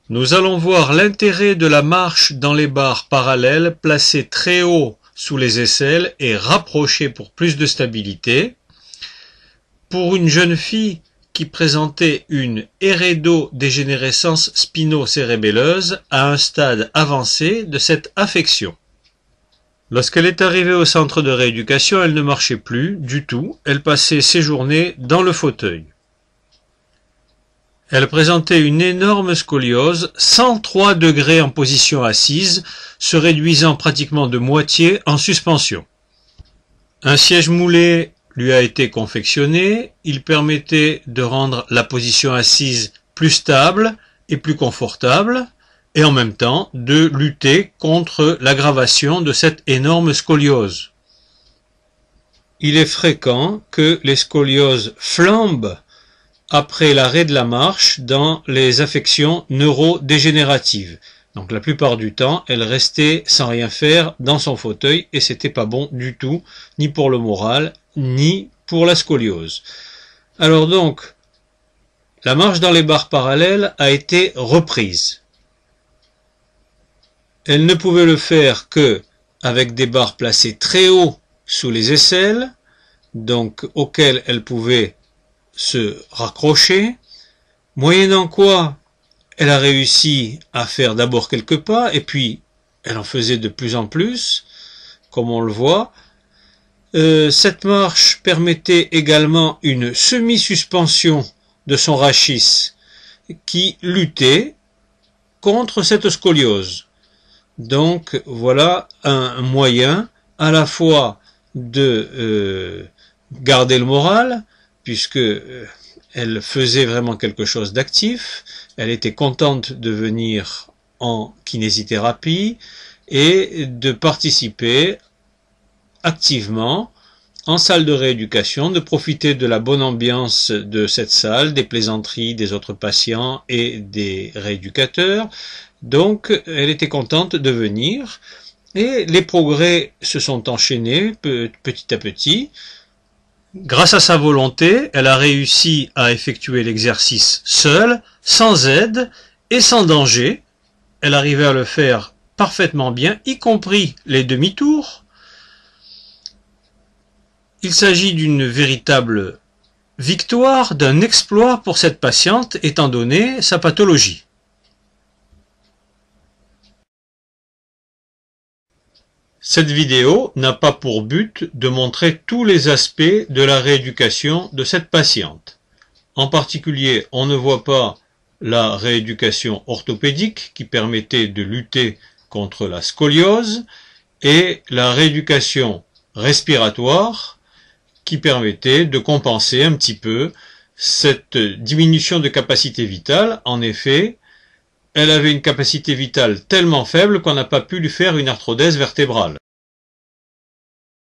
Nous allons voir l'intérêt de la marche dans les barres parallèles placées très haut sous les aisselles et rapprochées pour plus de stabilité. Pour une jeune fille qui présentait une hérédodégénérescence spino-cérébelleuse à un stade avancé de cette affection. Lorsqu'elle est arrivée au centre de rééducation, elle ne marchait plus du tout, elle passait ses journées dans le fauteuil. Elle présentait une énorme scoliose, 103 degrés en position assise, se réduisant pratiquement de moitié en suspension. Un siège moulé lui a été confectionné, il permettait de rendre la position assise plus stable et plus confortable, et en même temps de lutter contre l'aggravation de cette énorme scoliose. Il est fréquent que les scolioses flambent après l'arrêt de la marche dans les affections neurodégénératives. Donc la plupart du temps, elle restait sans rien faire dans son fauteuil et c'était pas bon du tout, ni pour le moral, ni pour la scoliose. Alors donc, la marche dans les barres parallèles a été reprise. Elle ne pouvait le faire que avec des barres placées très haut sous les aisselles, donc auxquelles elle pouvait se raccrocher, moyennant quoi elle a réussi à faire d'abord quelques pas, et puis elle en faisait de plus en plus, comme on le voit. Cette marche permettait également une semi-suspension de son rachis qui luttait contre cette scoliose. Donc voilà un moyen à la fois de garder le moral, puisque elle faisait vraiment quelque chose d'actif, elle était contente de venir en kinésithérapie et de participer activement en salle de rééducation, de profiter de la bonne ambiance de cette salle, des plaisanteries des autres patients et des rééducateurs. Donc elle était contente de venir et les progrès se sont enchaînés petit à petit. Grâce à sa volonté, elle a réussi à effectuer l'exercice seule, sans aide et sans danger. Elle arrivait à le faire parfaitement bien, y compris les demi-tours. Il s'agit d'une véritable victoire, d'un exploit pour cette patiente, étant donné sa pathologie. Cette vidéo n'a pas pour but de montrer tous les aspects de la rééducation de cette patiente. En particulier, on ne voit pas la rééducation orthopédique qui permettait de lutter contre la scoliose et la rééducation respiratoire qui permettait de compenser un petit peu cette diminution de capacité vitale. En effet, elle avait une capacité vitale tellement faible qu'on n'a pas pu lui faire une arthrodèse vertébrale.